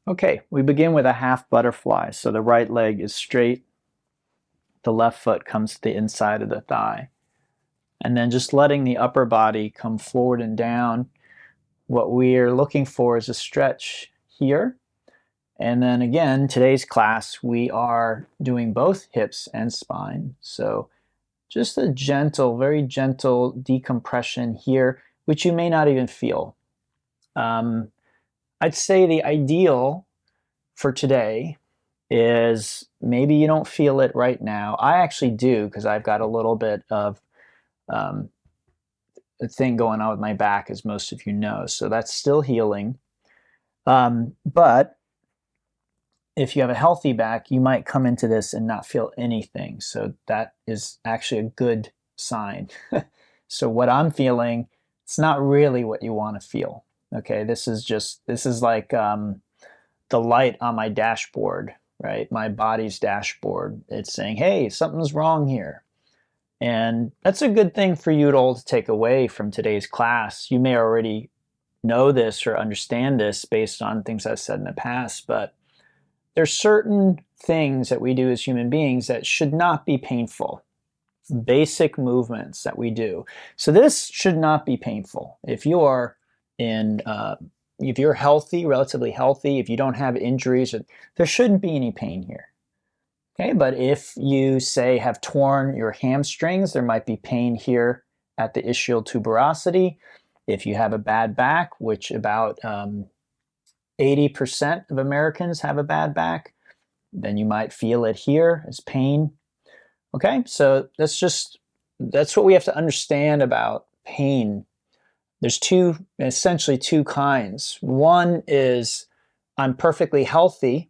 Okay, we begin with a half butterfly. So the right leg is straight, the left foot comes to the inside of the thigh. And then just letting the upper body come forward and down. What we're looking for is a stretch here. And then again, today's class, we are doing both hips and spine. So just a gentle, very gentle decompression here, which you may not even feel. I'd say the ideal for today is maybe you don't feel it right now. I actually do because I've got a little bit of um, a thing going on with my back, as most of you know. So that's still healing. But if you have a healthy back, you might come into this and not feel anything. So that is actually a good sign. So what I'm feeling, it's not really what you want to feel. Okay, this is like the light on my dashboard, right? My body's dashboard. It's saying, hey, something's wrong here. And that's a good thing for you all to take away from today's class. You may already know this or understand this based on things I've said in the past, but there's certain things that we do as human beings that should not be painful. Basic movements that we do. So this should not be painful. If you are if you're healthy, relatively healthy, if you don't have injuries, there shouldn't be any pain here. Okay, but if you say have torn your hamstrings, there might be pain here at the ischial tuberosity. If you have a bad back, which about 80% of Americans have a bad back, then you might feel it here as pain. Okay, so that's what we have to understand about pain. There's essentially two kinds. One is I'm perfectly healthy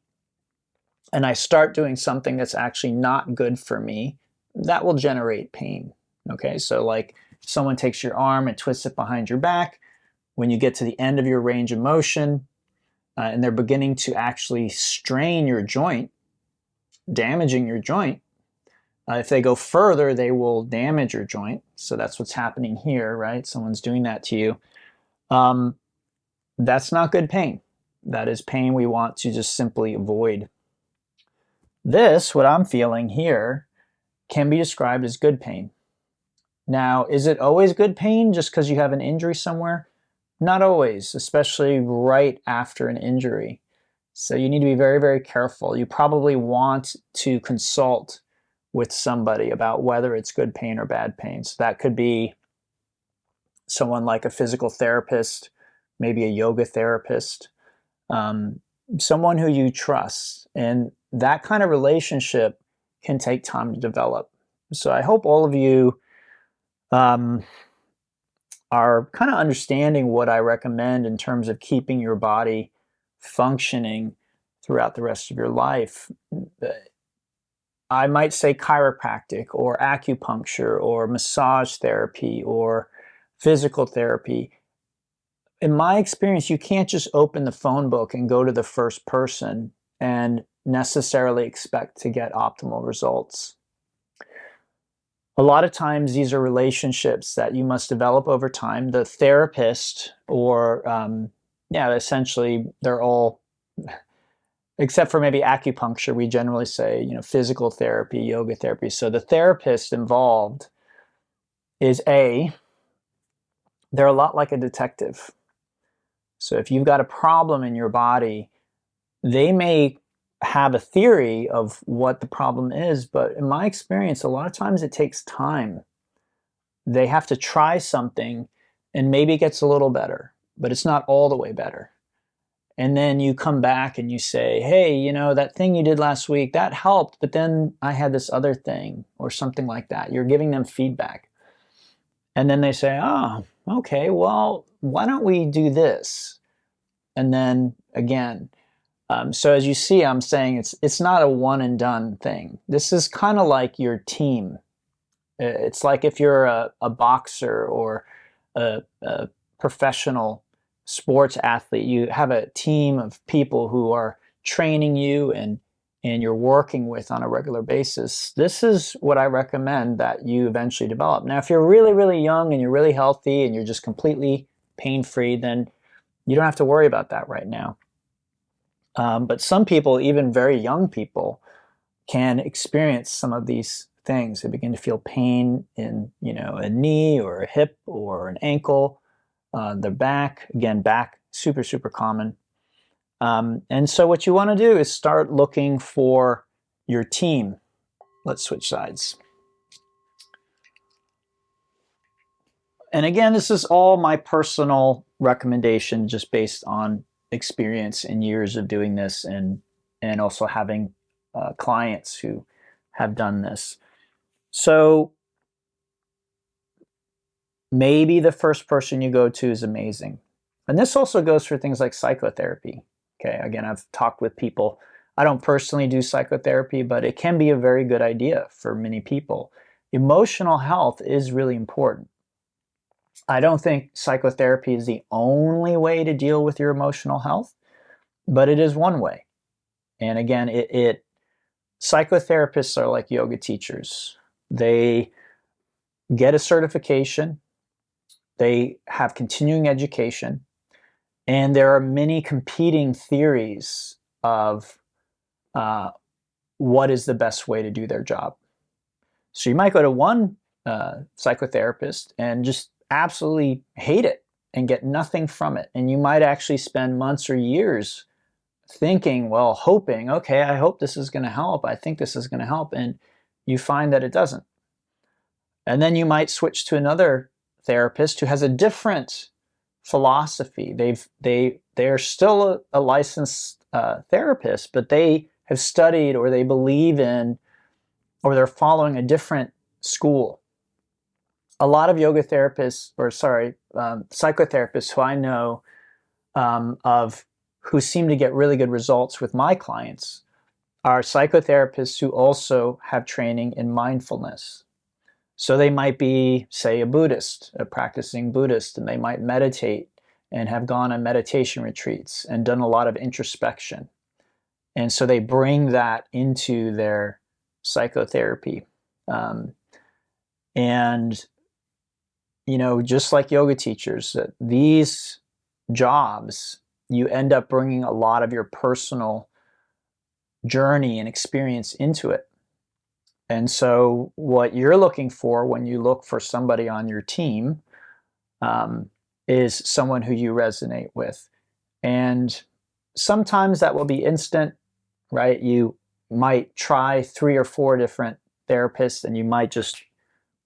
and I start doing something that's actually not good for me. That will generate pain. Okay, so like someone takes your arm and twists it behind your back. When you get to the end of your range of motion and they're beginning to actually strain your joint, damaging your joint, if they go further, they will damage your joint. So that's what's happening here, right? Someone's doing that to you. That's not good pain. That is pain we want to just simply avoid. This, what I'm feeling here, can be described as good pain. Now, is it always good pain just because you have an injury somewhere? Not always, especially right after an injury. So you need to be very, very careful. You probably want to consult with somebody about whether it's good pain or bad pain. So that could be someone like a physical therapist, maybe a yoga therapist, someone who you trust. And that kind of relationship can take time to develop. So I hope all of you are kind of understanding what I recommend in terms of keeping your body functioning throughout the rest of your life. I might say chiropractic or acupuncture or massage therapy or physical therapy. In my experience, you can't just open the phone book and go to the first person and necessarily expect to get optimal results. A lot of times these are relationships that you must develop over time. The therapist or, essentially they're all, except for maybe acupuncture, we generally say, physical therapy, yoga therapy. So the therapist involved is they're a lot like a detective. So if you've got a problem in your body, they may have a theory of what the problem is, but in my experience, a lot of times it takes time. They have to try something and maybe it gets a little better, but it's not all the way better. And then you come back and you say, hey, that thing you did last week, that helped, but then I had this other thing or something like that. You're giving them feedback. And then they say, oh, okay, well, why don't we do this? And then again, so as you see, I'm saying it's not a one and done thing. This is kind of like your team. It's like if you're a boxer or a professional sports athlete, you have a team of people who are training you and you're working with on a regular basis. This is what I recommend that you eventually develop. Now, if you're really, really young and you're really healthy and you're just completely pain-free, then you don't have to worry about that right now. But some people, even very young people, can experience some of these things. They begin to feel pain in, a knee or a hip or an ankle, their back. Again, back, super, super common. And so what you want to do is start looking for your team. Let's switch sides. And again, this is all my personal recommendation, just based on experience and years of doing this, and also having clients who have done this. So maybe the first person you go to is amazing. And this also goes for things like psychotherapy. Okay, again, I've talked with people. I don't personally do psychotherapy, but it can be a very good idea for many people. Emotional health is really important. I don't think psychotherapy is the only way to deal with your emotional health, but it is one way. And again, psychotherapists are like yoga teachers. They get a certification, they have continuing education, and there are many competing theories of what is the best way to do their job. So you might go to one psychotherapist and just absolutely hate it and get nothing from it. And you might actually spend months or years thinking, well, hoping, okay, I hope this is going to help. I think this is going to help. And you find that it doesn't. And then you might switch to another therapist who has a different philosophy. They're still a licensed therapist, but they have studied, or they believe in, or they're following a different school. A lot of yoga therapists, psychotherapists who I know of, who seem to get really good results with my clients, are psychotherapists who also have training in mindfulness. So they might be, say, a Buddhist, a practicing Buddhist, and they might meditate and have gone on meditation retreats and done a lot of introspection. And so they bring that into their psychotherapy. And, just like yoga teachers, these jobs, you end up bringing a lot of your personal journey and experience into it. And so what you're looking for when you look for somebody on your team is someone who you resonate with. And sometimes that will be instant, right? You might try 3 or 4 different therapists, and you might just,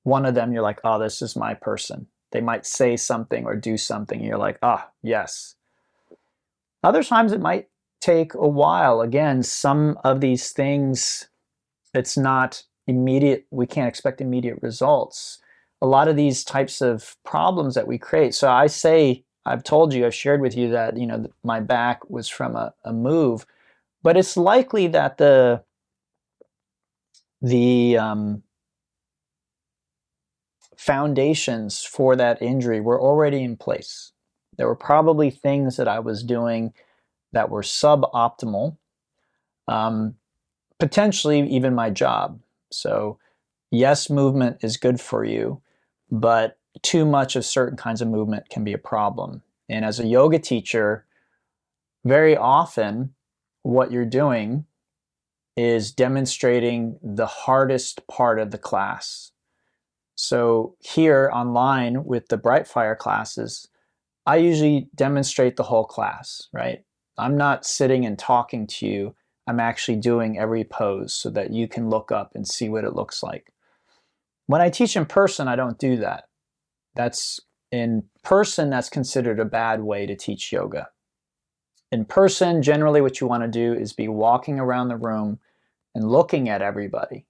one of them, you're like, oh, this is my person. They might say something or do something, and you're like, yes. Other times it might take a while. Again, some of these things, it's not immediate. We can't expect immediate results. A lot of these types of problems that we create. So I've shared with you that, my back was from a move, but it's likely that the foundations for that injury were already in place. There were probably things that I was doing that were suboptimal, potentially even my job. So yes, movement is good for you, but too much of certain kinds of movement can be a problem. And as a yoga teacher, very often what you're doing is demonstrating the hardest part of the class. So here online with the Brightfire classes, I usually demonstrate the whole class, right? I'm not sitting and talking to you. I'm actually doing every pose so that you can look up and see what it looks like. When I teach in person, I don't do that. In person, that's considered a bad way to teach yoga. In person, generally what you want to do is be walking around the room and looking at everybody.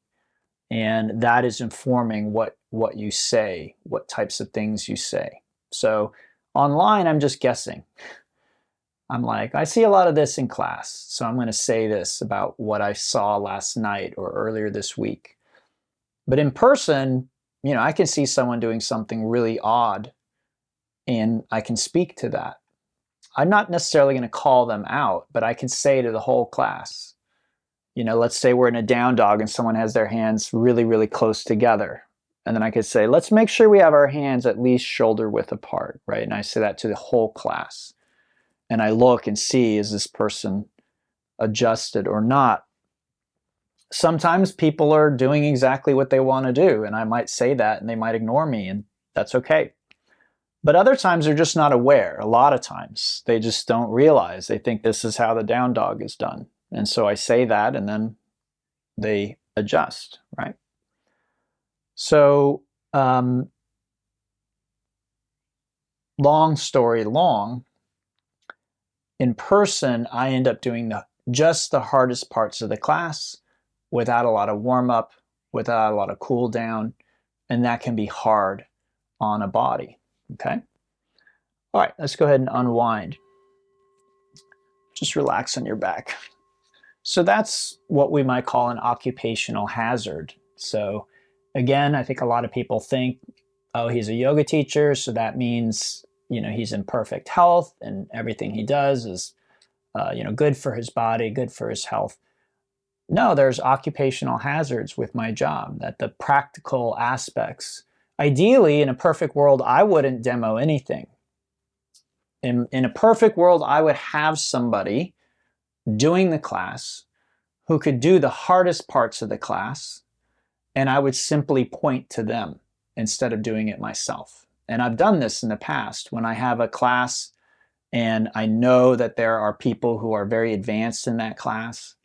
And that is informing what you say, what types of things you say. So online, I'm just guessing. I'm like, I see a lot of this in class, so I'm going to say this about what I saw last night or earlier this week. But in person, I can see someone doing something really odd, and I can speak to that. I'm not necessarily going to call them out, but I can say to the whole class, let's say we're in a down dog and someone has their hands really, really close together. And then I could say, let's make sure we have our hands at least shoulder width apart, right? And I say that to the whole class. And I look and see, is this person adjusted or not. Sometimes people are doing exactly what they want to do, and I might say that and they might ignore me, and that's okay. But other times they're just not aware. A lot of times they just don't realize. They think this is how the down dog is done. And so I say that and then they adjust, right? So long story long, in person, I end up doing just the hardest parts of the class without a lot of warm-up, without a lot of cool down, and that can be hard on a body, okay? All right, let's go ahead and unwind. Just relax on your back. So that's what we might call an occupational hazard. So again, I think a lot of people think, oh, he's a yoga teacher, so that means, you know, he's in perfect health and everything he does is, you know, good for his body, good for his health. No, there's occupational hazards with my job, that the practical aspects. Ideally, in a perfect world, I wouldn't demo anything. In a perfect world, I would have somebody doing the class who could do the hardest parts of the class, and I would simply point to them instead of doing it myself. And I've done this in the past when I have a class and I know that there are people who are very advanced in that class.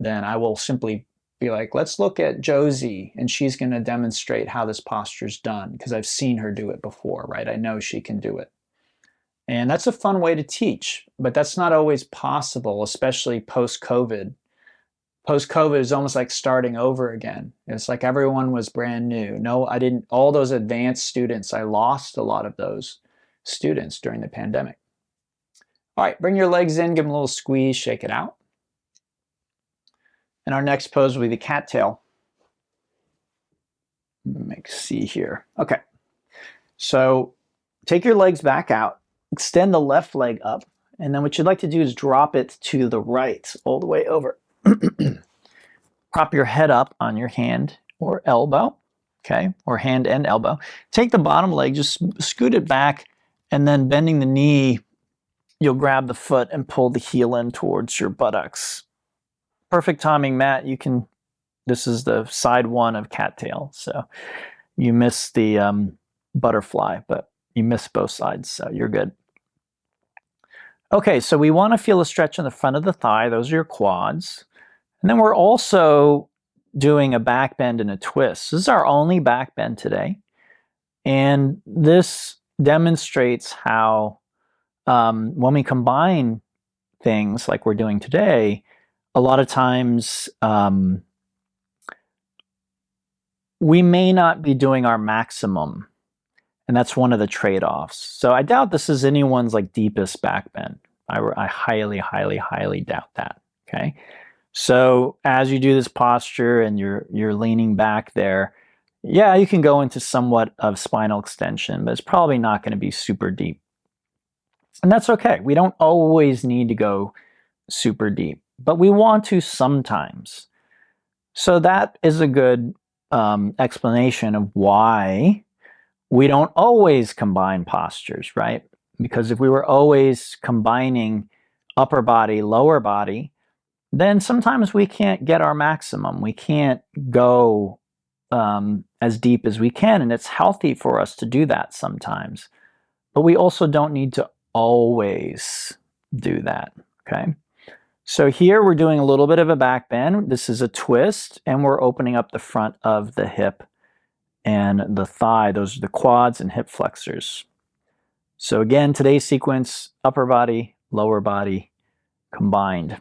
Then I will simply be like, let's look at Josie, and she's going to demonstrate how this posture is done because I've seen her do it before, right? I know she can do it. And that's a fun way to teach, but that's not always possible, especially post-COVID. Post-COVID is almost like starting over again. It's like everyone was brand new. No, I didn't, all those advanced students, I lost a lot of those students during the pandemic. All right, bring your legs in, give them a little squeeze, shake it out. And our next pose will be the cattail. See here. Okay. So take your legs back out, extend the left leg up, and then what you'd like to do is drop it to the right, all the way over. Prop your head up on your hand or elbow, okay, or hand and elbow. Take the bottom leg, just scoot it back, and then bending the knee, you'll grab the foot and pull the heel in towards your buttocks. Perfect timing, Matt. You can, this is the side one of cattail, so you missed the butterfly, but you missed both sides, so you're good. Okay, so we want to feel a stretch in the front of the thigh. Those are your quads. And then we're also doing a back bend and a twist. This is our only back bend today. And this demonstrates how when we combine things like we're doing today, a lot of times we may not be doing our maximum. And that's one of the trade-offs. So I doubt this is anyone's like deepest back bend. I highly, highly, highly doubt that, okay? So as you do this posture and you're leaning back there, yeah, you can go into somewhat of spinal extension, but it's probably not going to be super deep. And that's okay. We don't always need to go super deep, but we want to sometimes. So that is a good explanation of why we don't always combine postures, right? Because if we were always combining upper body, lower body, then sometimes we can't get our maximum. We can't go as deep as we can, and it's healthy for us to do that sometimes. But we also don't need to always do that, okay? So here we're doing a little bit of a back bend. This is a twist, and we're opening up the front of the hip and the thigh. Those are the quads and hip flexors. So again, today's sequence, upper body, lower body combined.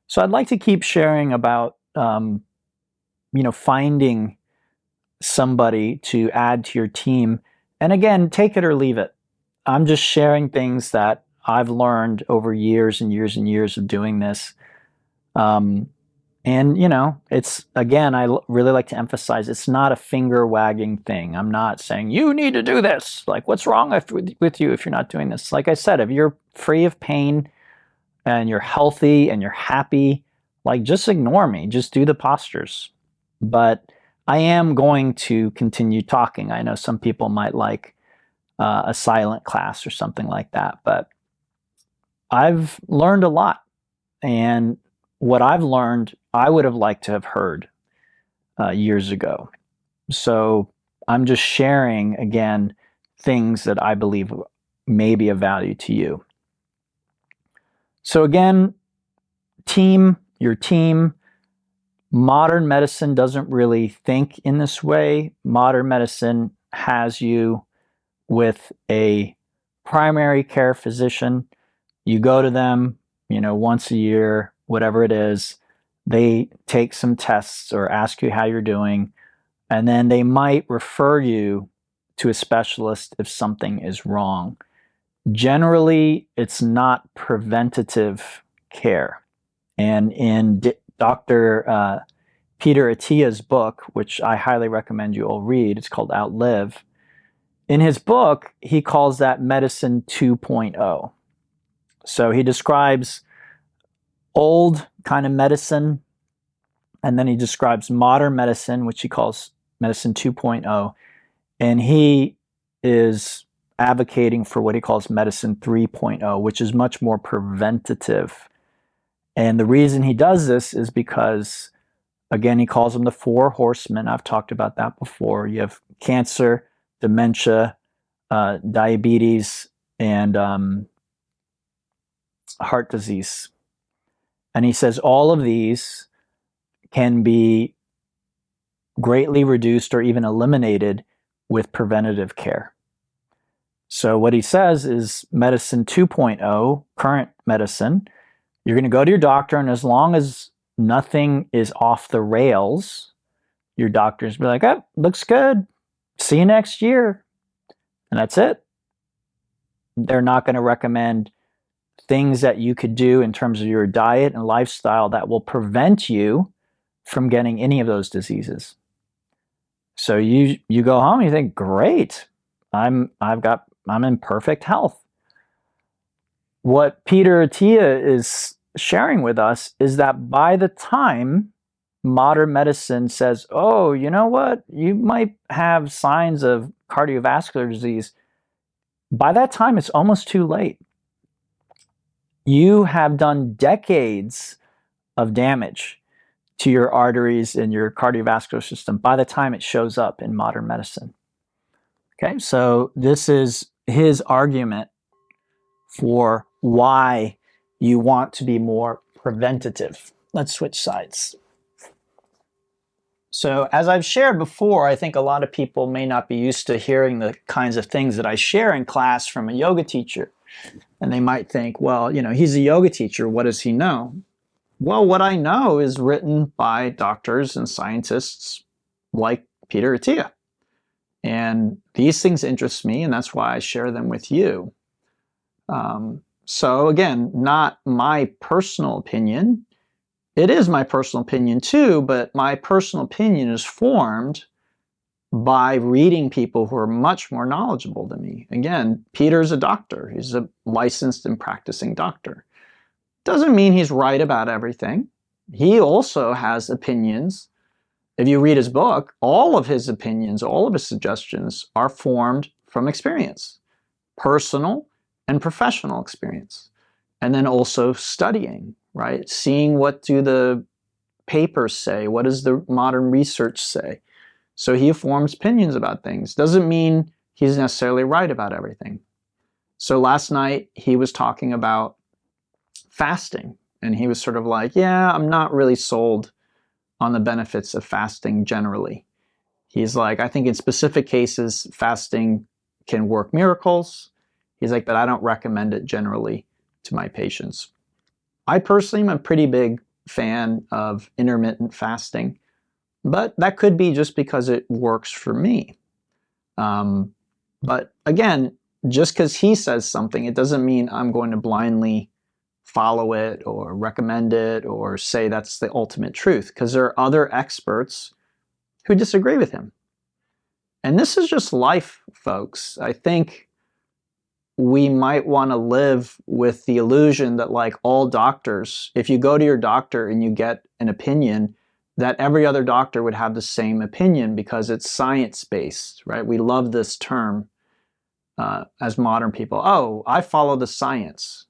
So I'd like to keep sharing about, finding somebody to add to your team. And again, take it or leave it. I'm just sharing things that I've learned over years and years and years of doing this. And, it's, again, I really like to emphasize, it's not a finger wagging thing. I'm not saying, you need to do this. Like, what's wrong with you if you're not doing this? Like I said, if you're free of pain and you're healthy and you're happy, like, just ignore me. Just do the postures. But I am going to continue talking. I know some people might like a silent class or something like that, but I've learned a lot. and what I've learned, I would have liked to have heard years ago. So I'm just sharing, again, things that I believe may be of value to you. So again, your team, modern medicine doesn't really think in this way. Modern medicine has you with a primary care physician. You go to them, once a year, whatever it is. They take some tests or ask you how you're doing, and then they might refer you to a specialist if something is wrong. Generally, it's not preventative care. And in Dr. Peter Attia's book, which I highly recommend you all read, it's called Outlive. In his book, he calls that medicine 2.0. So he describes old kind of medicine, and then he describes modern medicine, which he calls medicine 2.0. And he is advocating for what he calls medicine 3.0, which is much more preventative. And the reason he does this is because, again, he calls them the four horsemen. I've talked about that before. You have cancer, dementia, diabetes, and heart disease. And he says all of these can be greatly reduced or even eliminated with preventative care. So what he says is medicine 2.0, current medicine, you're going to go to your doctor, and as long as nothing is off the rails, your doctor's be like, oh, looks good. See you next year. And that's it. They're not going to recommend things that you could do in terms of your diet and lifestyle that will prevent you from getting any of those diseases. So you go home, you think, great, I'm in perfect health. What Peter Attia is sharing with us is that by the time modern medicine says, oh, you know what, you might have signs of cardiovascular disease, by that time it's almost too late. You have done decades of damage to your arteries and your cardiovascular system by the time it shows up in modern medicine. Okay, so this is his argument for why you want to be more preventative. Let's switch sides. So as I've shared before, I think a lot of people may not be used to hearing the kinds of things that I share in class from a yoga teacher. And they might think, well, he's a yoga teacher. What does he know? Well, what I know is written by doctors and scientists like Peter Attia. And these things interest me, and that's why I share them with you. So again, not my personal opinion. It is my personal opinion too, but my personal opinion is formed by reading people who are much more knowledgeable than me. Again, Peter's a doctor. He's a licensed and practicing doctor. Doesn't mean he's right about everything. He also has opinions. If you read his book, all of his opinions, all of his suggestions are formed from experience, personal and professional experience. And then also studying, right? Seeing what do the papers say? What does the modern research say? So he forms opinions about things. Doesn't mean he's necessarily right about everything. So last night he was talking about fasting, and he was sort of like, yeah, I'm not really sold on the benefits of fasting generally. He's like, I think in specific cases, fasting can work miracles. He's like, but I don't recommend it generally to my patients. I personally am a pretty big fan of intermittent fasting, but that could be just because it works for me. But again, just because he says something, it doesn't mean I'm going to blindly follow it or recommend it or say that's the ultimate truth, because there are other experts who disagree with him. And this is just life, folks. I think we might want to live with the illusion that, like all doctors, if you go to your doctor and you get an opinion, that every other doctor would have the same opinion because it's science-based, right? We love this term as modern people. Oh, I follow the science.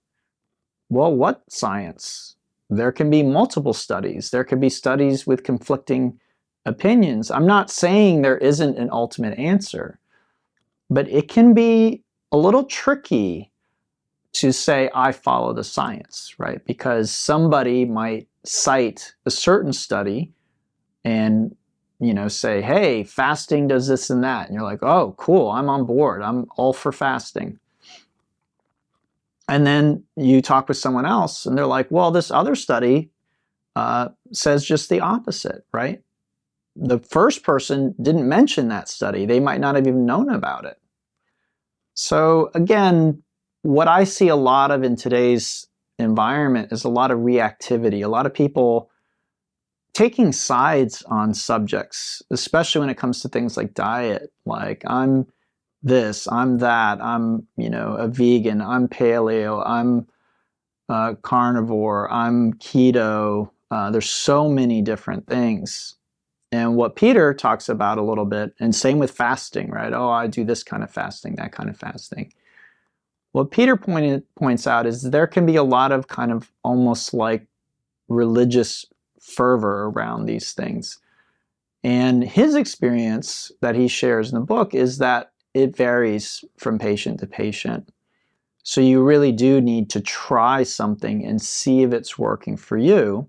Well, what science? There can be multiple studies. There could be studies with conflicting opinions. I'm not saying there isn't an ultimate answer, but it can be a little tricky to say, I follow the science, right? Because somebody might cite a certain study and, you know, say, hey, fasting does this and that. And you're like, oh, cool, I'm on board. I'm all for fasting. And then you talk with someone else and they're like, well, this other study says just the opposite, right? The first person didn't mention that study. They might not have even known about it. So again, what I see a lot of in today's environment is a lot of reactivity, a lot of people taking sides on subjects, especially when it comes to things like diet. Like, I'm this, I'm that, I'm, you know, a vegan, I'm paleo, I'm carnivore, I'm keto. There's so many different things. And what Peter talks about a little bit, and same with fasting, right? Oh, I do this kind of fasting, that kind of fasting. What Peter points out is there can be a lot of kind of almost like religious fervor around these things. And his experience that he shares in the book is that it varies from patient to patient. So you really do need to try something and see if it's working for you.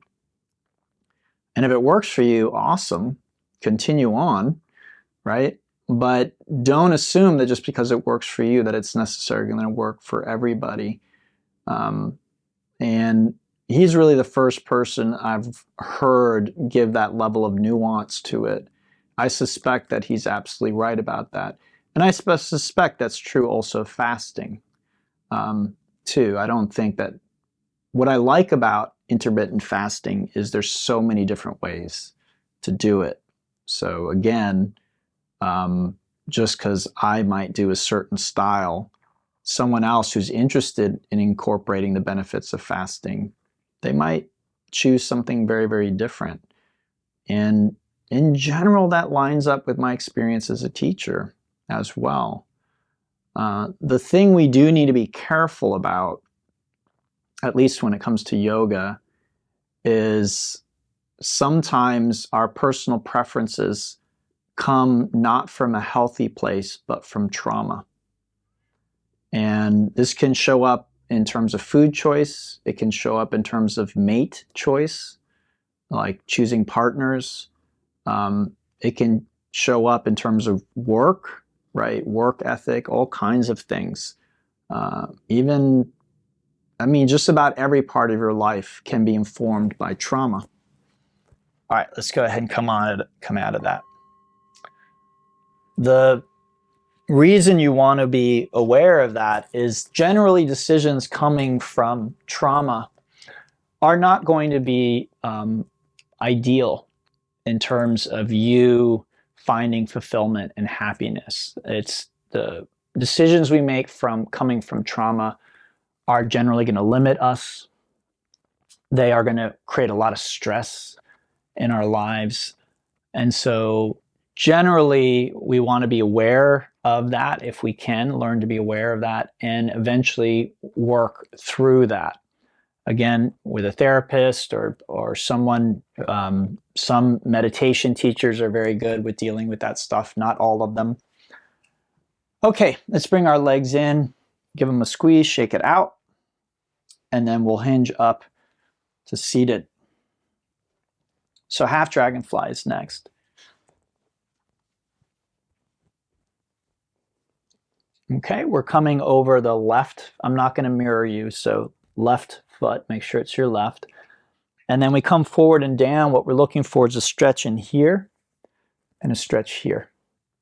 And if it works for you, awesome, continue on, right? But don't assume that just because it works for you that it's necessarily going to work for everybody. And he's really the first person I've heard give that level of nuance to it. I suspect that he's absolutely right about that. And I suspect that's true also of fasting, too. I don't think that... What I like about intermittent fasting is there's so many different ways to do it. So again, just because I might do a certain style, someone else who's interested in incorporating the benefits of fasting, they might choose something very, very different. And in general, that lines up with my experience as a teacher as well. The thing we do need to be careful about, at least when it comes to yoga, is sometimes our personal preferences come not from a healthy place, but from trauma. And this can show up in terms of food choice. It can show up in terms of mate choice, like choosing partners. It can show up in terms of work, right? Work ethic, all kinds of things. Even, I mean, just about every part of your life can be informed by trauma. All right, let's go ahead and come out of that. The reason you want to be aware of that is generally decisions coming from trauma are not going to be ideal in terms of you finding fulfillment and happiness. It's the decisions we make coming from trauma are generally going to limit us. They are going to create a lot of stress in our lives. And so generally, we want to be aware of that if we can, learn to be aware of that, and eventually work through that. Again, with a therapist or someone, some meditation teachers are very good with dealing with that stuff, not all of them. Okay, let's bring our legs in, give them a squeeze, shake it out, and then we'll hinge up to seated. So half dragonfly is next. Okay, we're coming over the left. I'm not going to mirror you, so left foot, make sure it's your left. And then we come forward and down. What we're looking for is a stretch in here and a stretch here.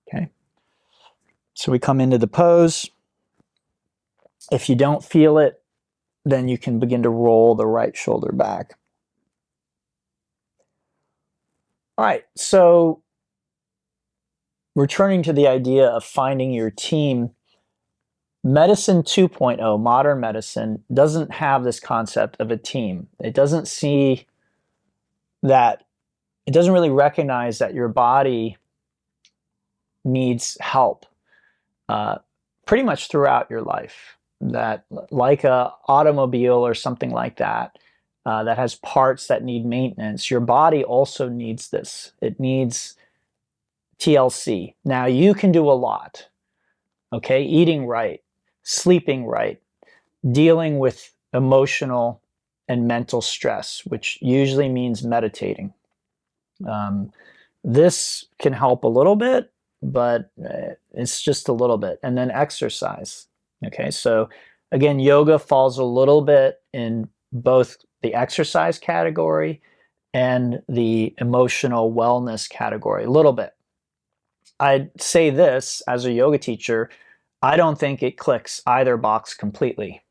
Okay, so we come into the pose. If you don't feel it, then you can begin to roll the right shoulder back. All right, so returning to the idea of finding your team, Medicine 2.0, modern medicine, doesn't have this concept of a team. It doesn't see that, it doesn't really recognize that your body needs help pretty much throughout your life. That like a automobile or something like that, that has parts that need maintenance. Your body also needs this. It needs TLC. Now, you can do a lot, okay? Eating right, sleeping right, dealing with emotional and mental stress, which usually means meditating. This can help a little bit, but it's just a little bit. And then exercise. Okay, so again, yoga falls a little bit in both the exercise category and the emotional wellness category, a little bit. I'd say this as a yoga teacher, I don't think it clicks either box completely.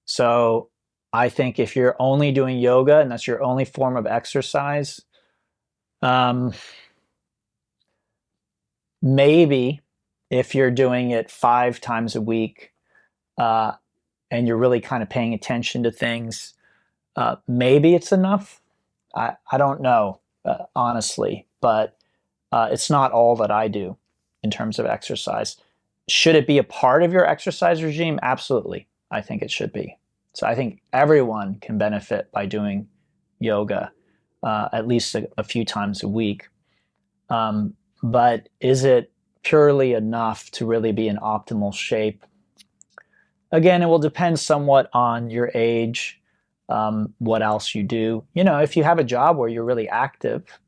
So I think if you're only doing yoga and that's your only form of exercise, maybe if you're doing it 5 times a week and you're really kind of paying attention to things, maybe it's enough. I don't know, honestly, but it's not all that I do in terms of exercise. Should it be a part of your exercise regime? Absolutely. I think it should be. So I think everyone can benefit by doing yoga at least a few times a week. But is it purely enough to really be in optimal shape? Again, it will depend somewhat on your age, what else you do. You know, if you have a job where you're really active,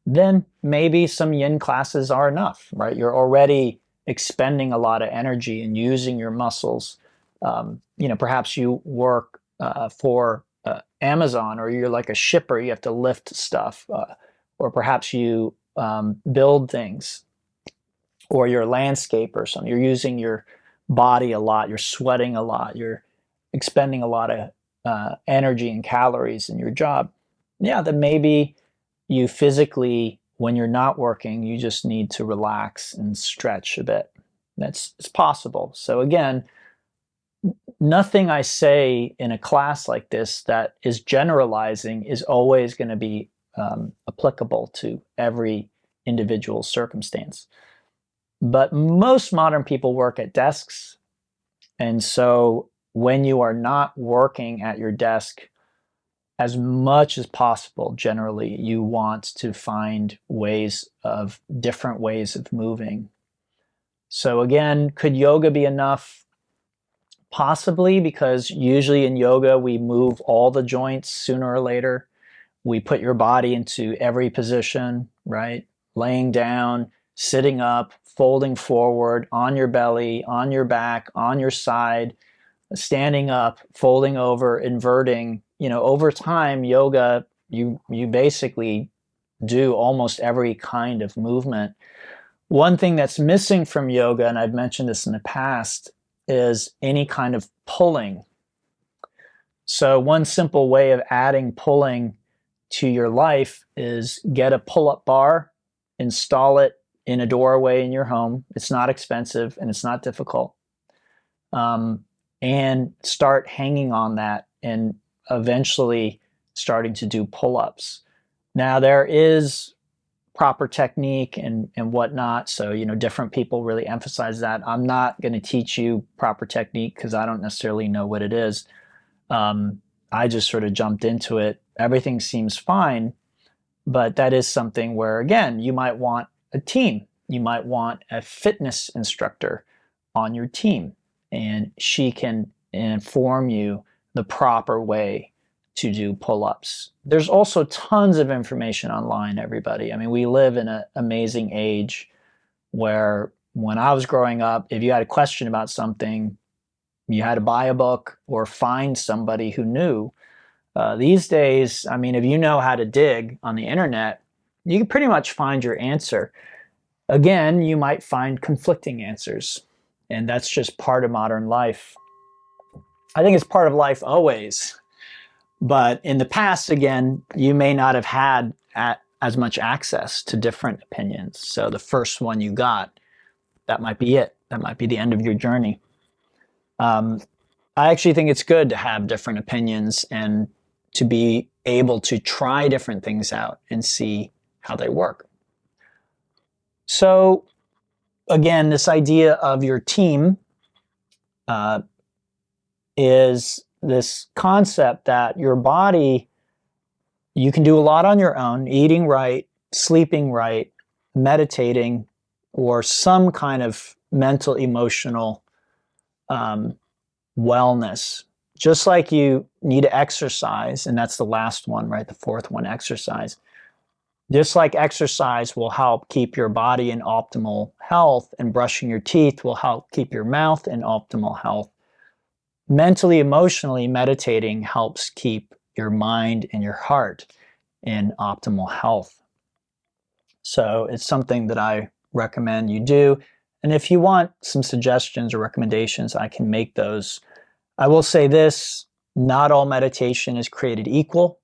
then maybe some yin classes are enough, right? You're already expending a lot of energy and using your muscles. You know, perhaps you work for Amazon, or you're like a shipper, you have to lift stuff, or perhaps you build things, or you're a landscaper or something. You're using your body a lot, you're sweating a lot, you're expending a lot of energy and calories in your job. Yeah, then maybe you physically, when you're not working, you just need to relax and stretch a bit. It's possible. So again, nothing I say in a class like this that is generalizing is always going to be applicable to every individual circumstance. But most modern people work at desks. And so when you are not working at your desk, as much as possible, generally, you want to find different ways of moving. So again, could yoga be enough? Possibly, because usually in yoga, we move all the joints sooner or later. We put your body into every position, right? Laying down, sitting up, folding forward, on your belly, on your back, on your side, standing up, folding over, inverting. You know, over time, yoga, you basically do almost every kind of movement. One thing that's missing from yoga, and I've mentioned this in the past, is any kind of pulling. So one simple way of adding pulling to your life is get a pull-up bar, install it in a doorway in your home. It's not expensive and it's not difficult. And start hanging on that and eventually starting to do pull-ups. Now there is proper technique and whatnot. So, you know, different people really emphasize that. I'm not going to teach you proper technique because I don't necessarily know what it is. I just sort of jumped into it. Everything seems fine, but that is something where, again, you might want a team. You might want a fitness instructor on your team, and she can inform you the proper way to do pull-ups. There's also tons of information online, everybody. I mean, we live in an amazing age where when I was growing up, if you had a question about something, you had to buy a book or find somebody who knew. These days, I mean, if you know how to dig on the internet, you can pretty much find your answer. Again, you might find conflicting answers, and that's just part of modern life. I think it's part of life always. But in the past, again, you may not have had as much access to different opinions. So the first one you got, that might be it. That might be the end of your journey. I actually think it's good to have different opinions and to be able to try different things out and see how they work. So again, this idea of your team is this concept that your body, you can do a lot on your own, eating right, sleeping right, meditating, or some kind of mental, emotional wellness. Just like you need to exercise, and that's the last one, right? The fourth one, exercise. Just like exercise will help keep your body in optimal health, and brushing your teeth will help keep your mouth in optimal health, mentally, emotionally, meditating helps keep your mind and your heart in optimal health. So it's something that I recommend you do. And if you want some suggestions or recommendations, I can make those. I will say this, not all meditation is created equal.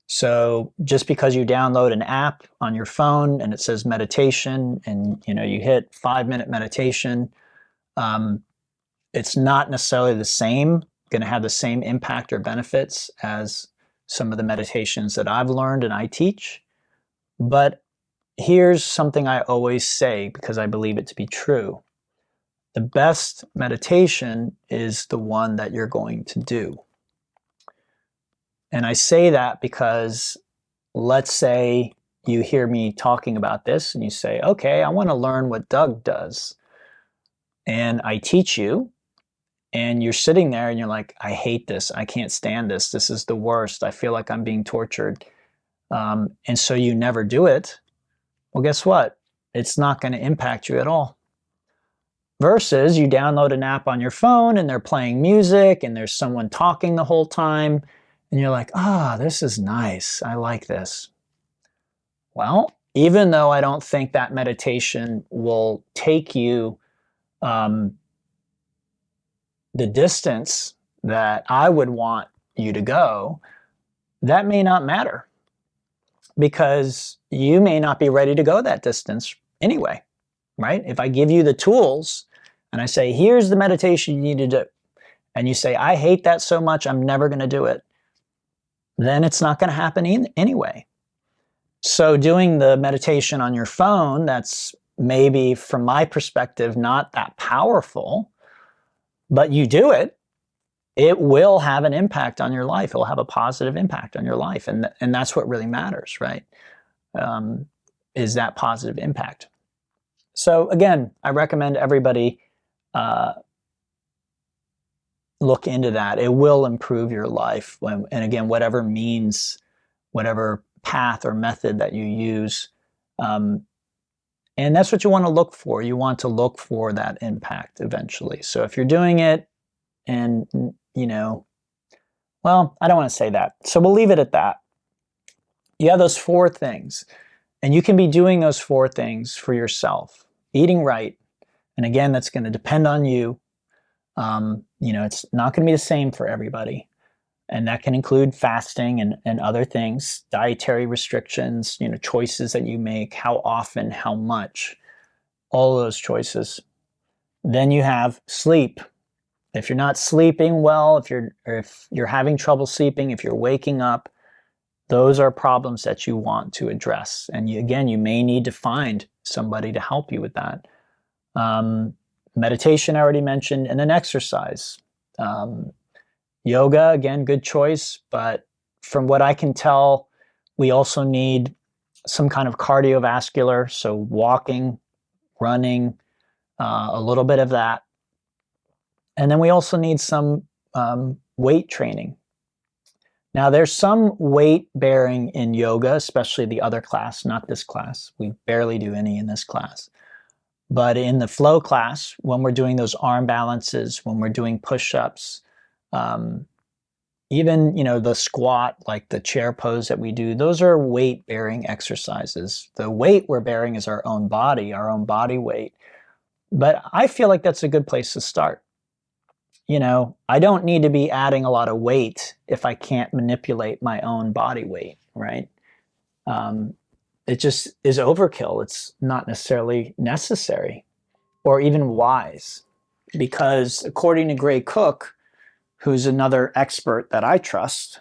So just because you download an app on your phone and it says meditation and you hit 5-minute meditation, it's not necessarily the same, going to have the same impact or benefits as some of the meditations that I've learned and I teach. But here's something I always say because I believe it to be true. The best meditation is the one that you're going to do. And I say that because let's say you hear me talking about this and you say, okay, I want to learn what Doug does. And I teach you, and you're sitting there and you're like, I hate this. I can't stand this. This is the worst. I feel like I'm being tortured. And so you never do it. Well, guess what? It's not going to impact you at all. Versus you download an app on your phone and they're playing music and there's someone talking the whole time. And you're like, this is nice. I like this. Well, even though I don't think that meditation will take you the distance that I would want you to go, that may not matter because you may not be ready to go that distance anyway, right? If I give you the tools and I say, here's the meditation you need to do, and you say, I hate that so much, I'm never going to do it, then it's not going to happen anyway. So doing the meditation on your phone, that's maybe from my perspective, not that powerful, but you do it, it will have an impact on your life. It will have a positive impact on your life. And that's what really matters, right? Is that positive impact. So again, I recommend everybody look into that. It will improve your life. And again, whatever means, whatever path or method that you use. And that's what you want to look for. You want to look for that impact eventually. So if you're doing it and, well, I don't want to say that. So we'll leave it at that. You have those 4 things, and you can be doing those 4 things for yourself. Eating right. And again, that's going to depend on you. It's not going to be the same for everybody. And that can include fasting and other things, dietary restrictions, choices that you make, how often, how much, all of those choices. Then you have sleep. If you're not sleeping well, if you're having trouble sleeping, if you're waking up, those are problems that you want to address. And you may need to find somebody to help you with that. Meditation, I already mentioned, and then exercise. Yoga, again, good choice, but from what I can tell, we also need some kind of cardiovascular, so walking, running, a little bit of that. And then we also need some weight training. Now, there's some weight bearing in yoga, especially the other class, not this class. We barely do any in this class. But in the flow class, when we're doing those arm balances, when we're doing push-ups, even, the squat, like the chair pose that we do, those are weight-bearing exercises. The weight we're bearing is our own body weight. But I feel like that's a good place to start. I don't need to be adding a lot of weight if I can't manipulate my own body weight, right? It just is overkill. It's not necessarily necessary or even wise, because according to Gray Cook, who's another expert that I trust,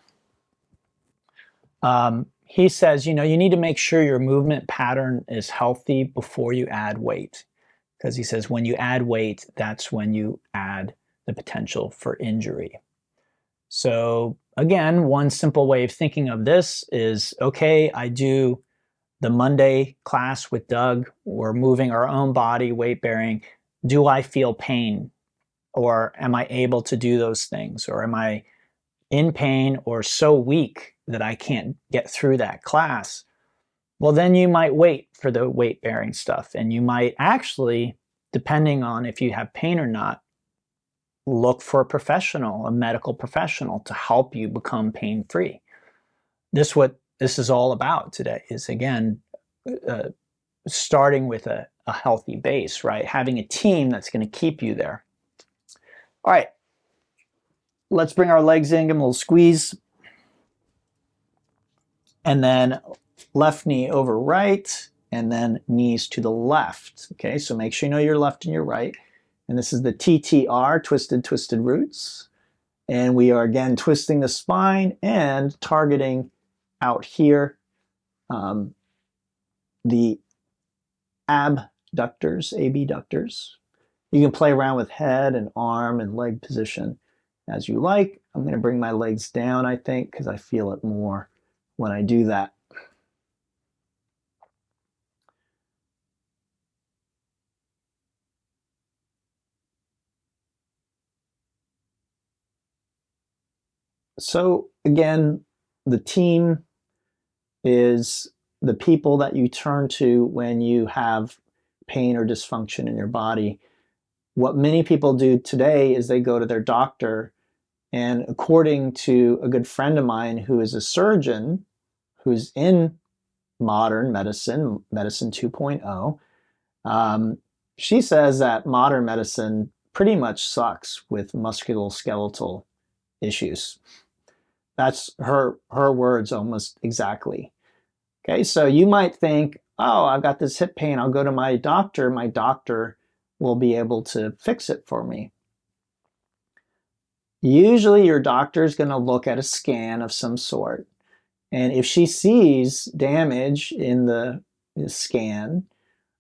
he says, you need to make sure your movement pattern is healthy before you add weight. Because he says when you add weight, that's when you add the potential for injury. So again, one simple way of thinking of this is, okay, I do the Monday class with Doug. We're moving our own body, weight bearing. Do I feel pain? Or am I able to do those things? Or am I in pain or so weak that I can't get through that class? Well, then you might wait for the weight bearing stuff. And you might actually, depending on if you have pain or not, look for a professional, a medical professional, to help you become pain free. What this is all about today is, again, starting with a healthy base, right? Having a team that's going to keep you there. All right, let's bring our legs in, give them a little squeeze. And then left knee over right, and then knees to the left. Okay, so make sure you know your left and your right. And this is the TTR, twisted, twisted roots. And we are again twisting the spine and targeting out here the abductors, abductors. You can play around with head and arm and leg position as you like. I'm going to bring my legs down, I think, because I feel it more when I do that. So again, the team is the people that you turn to when you have pain or dysfunction in your body. What many people do today is they go to their doctor, and according to a good friend of mine who is a surgeon, who's in modern medicine, medicine 2.0, she says that modern medicine pretty much sucks with musculoskeletal issues. That's her words almost exactly. Okay, so you might think, oh, I've got this hip pain. I'll go to my doctor. My doctor will be able to fix it for me. Usually your doctor is going to look at a scan of some sort. And if she sees damage in the scan,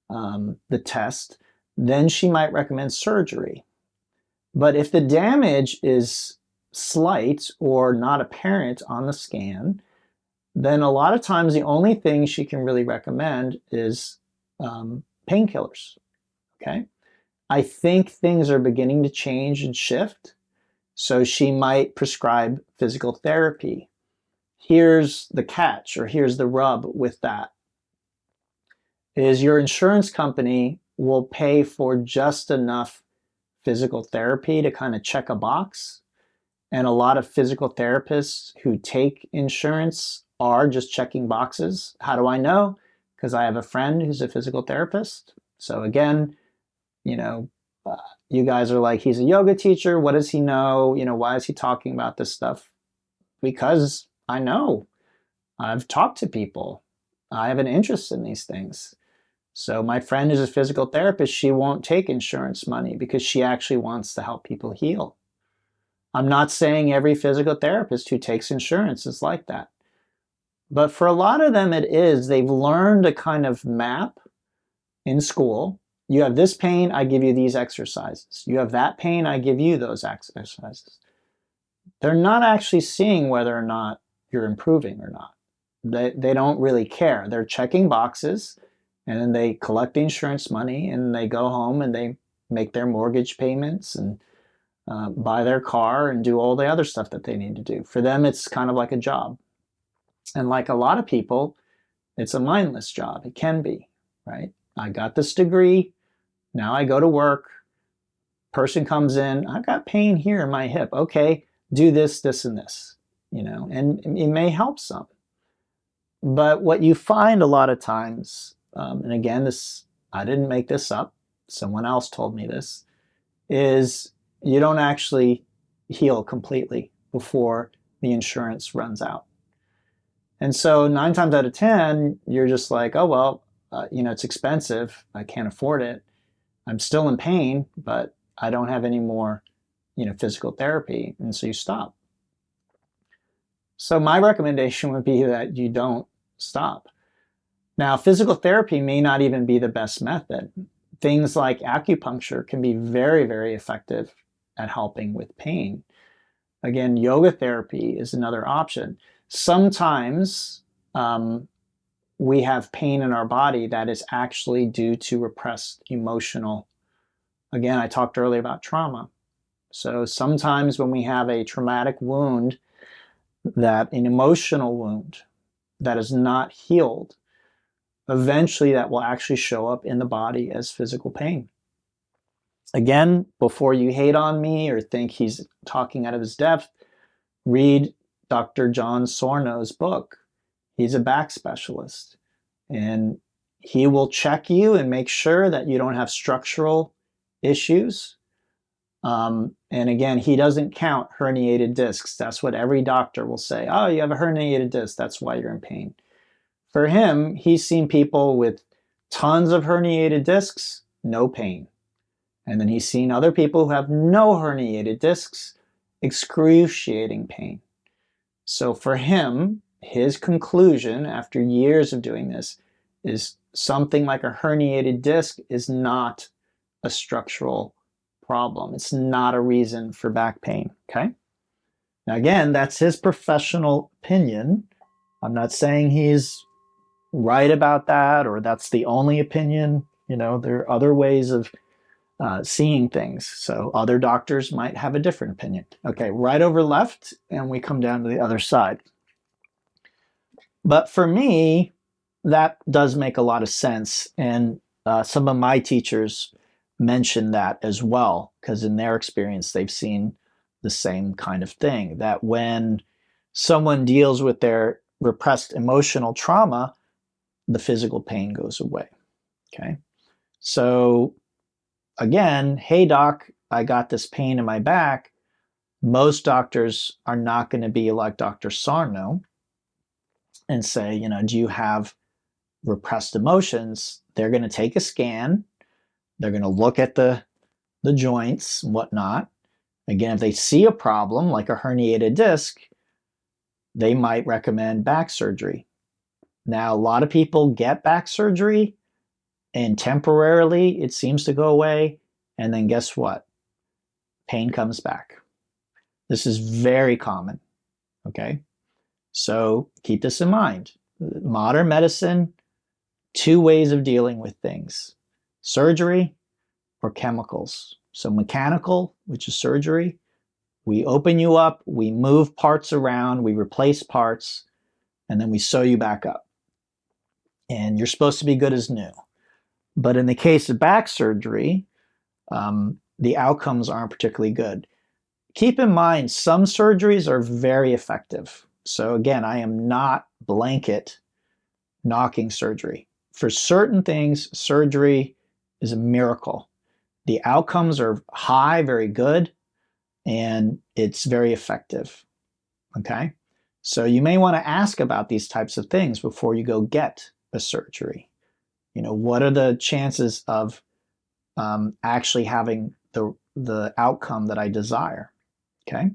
the test, then she might recommend surgery. But if the damage is slight or not apparent on the scan, then a lot of times the only thing she can really recommend is painkillers. Okay, I think things are beginning to change and shift, so she might prescribe physical therapy. Here's the catch, or here's the rub with that, is your insurance company will pay for just enough physical therapy to kind of check a box. And a lot of physical therapists who take insurance are just checking boxes. How do I know? Because I have a friend who's a physical therapist. So again, you guys are like, he's a yoga teacher. What does he know? Why is he talking about this stuff? Because I know. I've talked to people. I have an interest in these things. So my friend is a physical therapist. She won't take insurance money because she actually wants to help people heal. I'm not saying every physical therapist who takes insurance is like that. But for a lot of them, it is. They've learned a kind of map in school. You have this pain, I give you these exercises. You have that pain, I give you those exercises. They're not actually seeing whether or not you're improving or not. They don't really care. They're checking boxes, and then they collect the insurance money, and they go home and they make their mortgage payments and buy their car and do all the other stuff that they need to do. For them, it's kind of like a job. And like a lot of people, it's a mindless job. It can be, right? I got this degree. Now I go to work. Person comes in. I've got pain here in my hip. Okay, do this, this, and this, and it may help some. But what you find a lot of times, and again, I didn't make this up. Someone else told me this, is you don't actually heal completely before the insurance runs out. And so 9 times out of 10, you're just like, oh, well, it's expensive. I can't afford it. I'm still in pain, but I don't have any more, physical therapy. And so you stop. So my recommendation would be that you don't stop. Now, physical therapy may not even be the best method. Things like acupuncture can be very, very effective at helping with pain. Again, yoga therapy is another option. Sometimes we have pain in our body that is actually due to repressed emotional. Again, I talked earlier about trauma. So sometimes when we have a traumatic wound, that an emotional wound that is not healed, eventually that will actually show up in the body as physical pain. Again, before you hate on me or think he's talking out of his depth, read Dr. John Sorno's book. He's a back specialist, and he will check you and make sure that you don't have structural issues. And again, he doesn't count herniated discs. That's what every doctor will say. Oh, you have a herniated disc. That's why you're in pain. For him, he's seen people with tons of herniated discs, no pain. And then he's seen other people who have no herniated discs, excruciating pain. So for him, his conclusion after years of doing this is something like a herniated disc is not a structural problem. It's not a reason for back pain, okay? Now again, that's his professional opinion. I'm not saying he's right about that or that's the only opinion. You know, there are other ways of seeing things. So other doctors might have a different opinion. Okay, right over left, and we come down to the other side. But for me, that does make a lot of sense. And some of my teachers mention that as well, because in their experience, they've seen the same kind of thing, that when someone deals with their repressed emotional trauma, the physical pain goes away. Okay. So again, hey doc, I got this pain in my back. Most doctors are not going to be like Dr. Sarno and say, you know, do you have repressed emotions? They're going to take a scan. They're going to look at the joints and whatnot. Again, if they see a problem like a herniated disc, they might recommend back surgery. Now, a lot of people get back surgery and temporarily it seems to go away. And then guess what? Pain comes back. This is very common. Okay. So keep this in mind. Modern medicine, two ways of dealing with things: surgery or chemicals. So mechanical, which is surgery, we open you up, we move parts around, we replace parts, and then we sew you back up. And you're supposed to be good as new. But in the case of back surgery, the outcomes aren't particularly good. Keep in mind, some surgeries are very effective. So again, I am not blanket knocking surgery. For certain things, surgery is a miracle. The outcomes are high, very good, and it's very effective. Okay? So you may want to ask about these types of things before you go get a surgery. You know, what are the chances of actually having the outcome that I desire? Okay?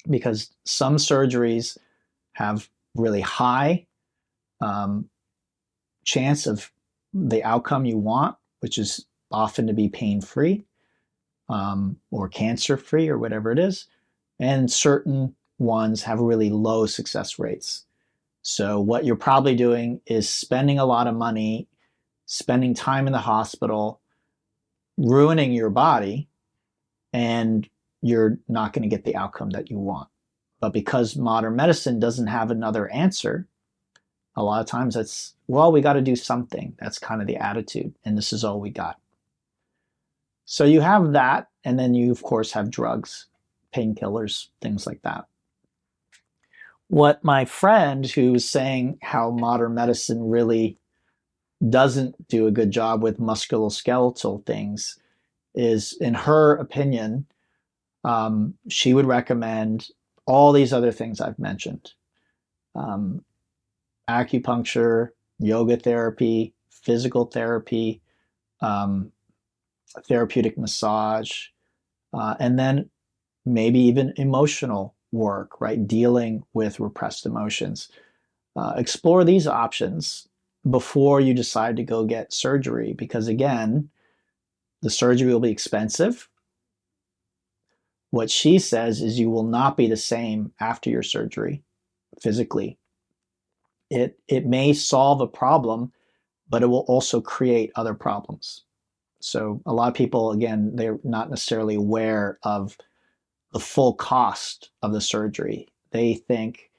Because some surgeries have really high chance of the outcome you want, which is often to be pain-free or cancer-free or whatever it is. And certain ones have really low success rates. So what you're probably doing is spending a lot of money, spending time in the hospital, ruining your body, and you're not going to get the outcome that you want. But because modern medicine doesn't have another answer, a lot of times it's, well, we got to do something. That's kind of the attitude, and this is all we got. So you have that, and then you, of course, have drugs, painkillers, things like that. What my friend who's saying how modern medicine really doesn't do a good job with musculoskeletal things is, in her opinion, she would recommend all these other things I've mentioned. Acupuncture, yoga therapy, physical therapy, therapeutic massage, and then maybe even emotional work, right? Dealing with repressed emotions. Explore these options before you decide to go get surgery, because again, the surgery will be expensive. What she says is you will not be the same after your surgery physically. It may solve a problem, but it will also create other problems. So a lot of people, again, they're not necessarily aware of the full cost of the surgery. They think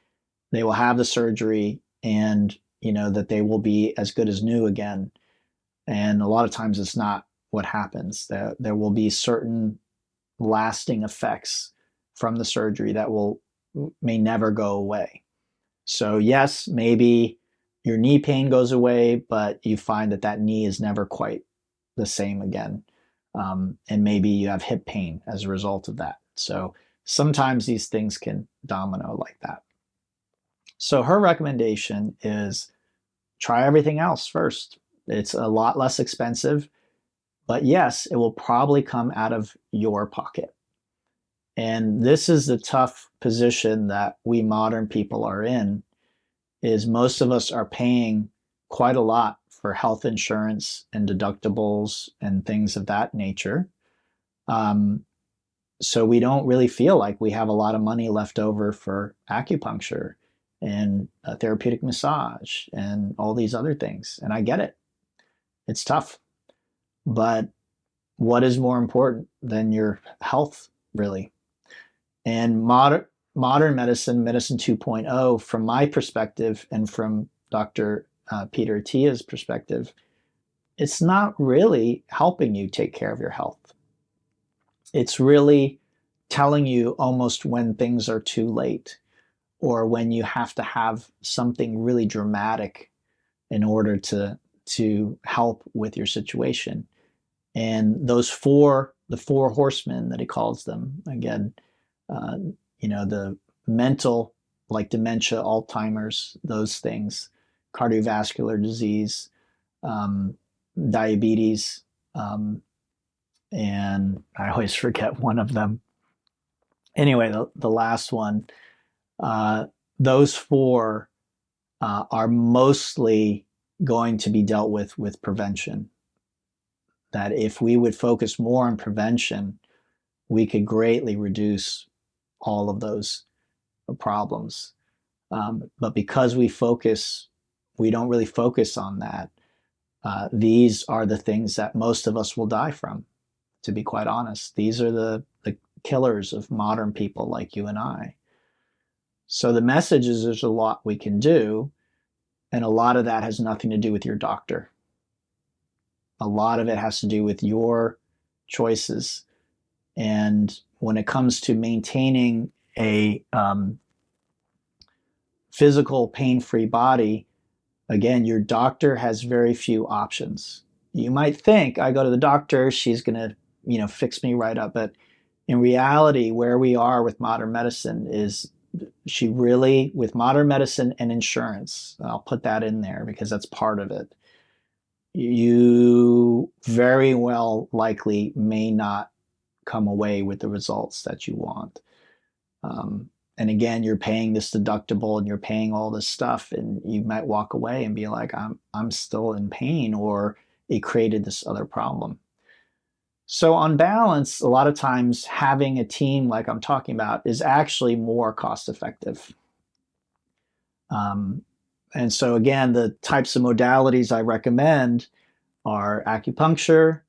they will have the surgery and that they will be as good as new again. And a lot of times it's not what happens. There will be certain lasting effects from the surgery that may never go away. So yes, maybe your knee pain goes away, but you find that knee is never quite the same again. And maybe you have hip pain as a result of that. So sometimes these things can domino like that. So her recommendation is try everything else first. It's a lot less expensive, but yes, it will probably come out of your pocket. And this is the tough position that we modern people are in, is most of us are paying quite a lot for health insurance and deductibles and things of that nature. So we don't really feel like we have a lot of money left over for acupuncture and therapeutic massage and all these other things. And I get it. It's tough. But what is more important than your health, really? And modern medicine, medicine 2.0, from my perspective and from Dr. Peter Attia's perspective, it's not really helping you take care of your health. It's really telling you almost when things are too late or when you have to have something really dramatic in order to help with your situation. And the four horsemen that he calls them, again, the mental, like dementia, Alzheimer's, those things, cardiovascular disease, diabetes, and I always forget one of them. Anyway, the last one, those four are mostly going to be dealt with prevention. That if we would focus more on prevention, we could greatly reduce all of those problems. But because we don't really focus on that. These are the things that most of us will die from, to be quite honest. These are the killers of modern people like you and I. So the message is there's a lot we can do, and a lot of that has nothing to do with your doctor. A lot of it has to do with your choices. And when it comes to maintaining a physical pain-free body, again, your doctor has very few options. You might think, I go to the doctor, she's going to, fix me right up. But in reality, where we are with modern medicine is with modern medicine and insurance, I'll put that in there because that's part of it, you very well likely may not come away with the results that you want. And again, you're paying this deductible and you're paying all this stuff, and you might walk away and be like, I'm still in pain, or it created this other problem. So on balance, a lot of times having a team like I'm talking about is actually more cost effective. And so again, the types of modalities I recommend are acupuncture,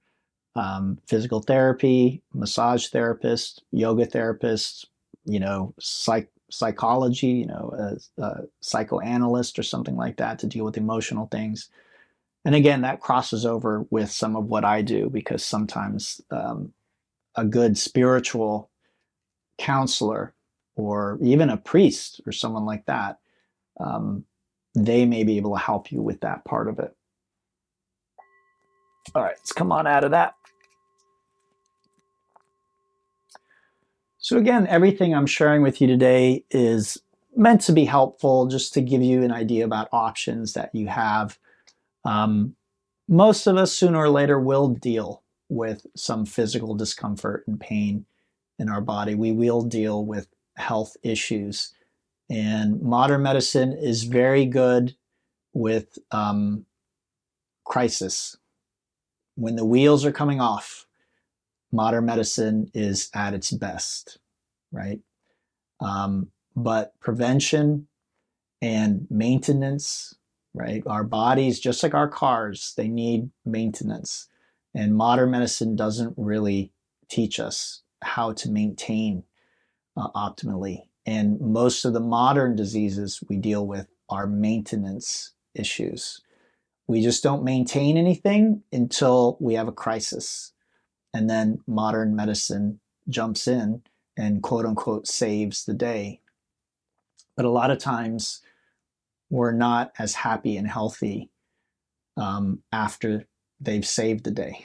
physical therapy, massage therapist, yoga therapist, psychology, a psychoanalyst or something like that to deal with emotional things. And again, that crosses over with some of what I do, because sometimes a good spiritual counselor or even a priest or someone like that, they may be able to help you with that part of it. All right, let's come on out of that. So again, everything I'm sharing with you today is meant to be helpful, just to give you an idea about options that you have. Most of us sooner or later will deal with some physical discomfort and pain in our body. We will deal with health issues. And modern medicine is very good with crisis. When the wheels are coming off, modern medicine is at its best, right? But prevention and maintenance, right? Our bodies, just like our cars, they need maintenance. And modern medicine doesn't really teach us how to maintain optimally. And most of the modern diseases we deal with are maintenance issues. We just don't maintain anything until we have a crisis. And then modern medicine jumps in and quote unquote saves the day. But a lot of times we're not as happy and healthy after they've saved the day.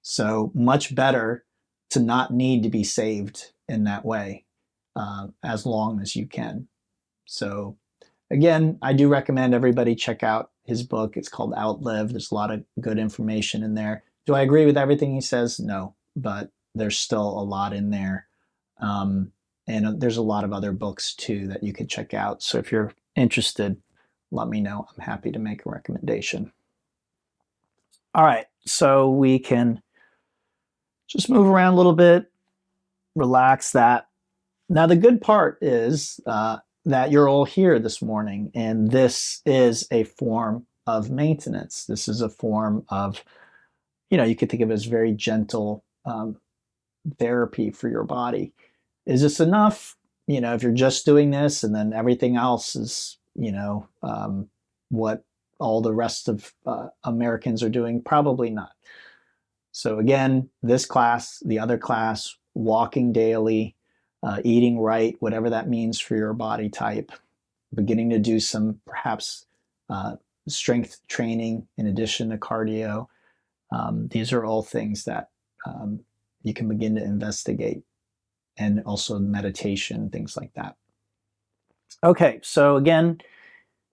So much better to not need to be saved in that way as long as you can. So again, I do recommend everybody check out his book. It's called Outlive. There's a lot of good information in there. Do I agree with everything he says? No, but there's still a lot in there. And there's a lot of other books too that you could check out. So if you're interested, let me know. I'm happy to make a recommendation. All right, so we can just move around a little bit, relax that. Now, the good part is that you're all here this morning, and this is a form of maintenance. This is a form of, you could think of it as very gentle therapy for your body. Is this enough? If you're just doing this and then everything else is, what all the rest of Americans are doing? Probably not. So again, this class, the other class, walking daily, eating right, whatever that means for your body type, beginning to do some perhaps strength training in addition to cardio. These are all things that you can begin to investigate, and also meditation, things like that. Okay, so again,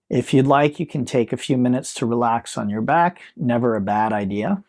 if you'd like, you can take a few minutes to relax on your back. Never a bad idea.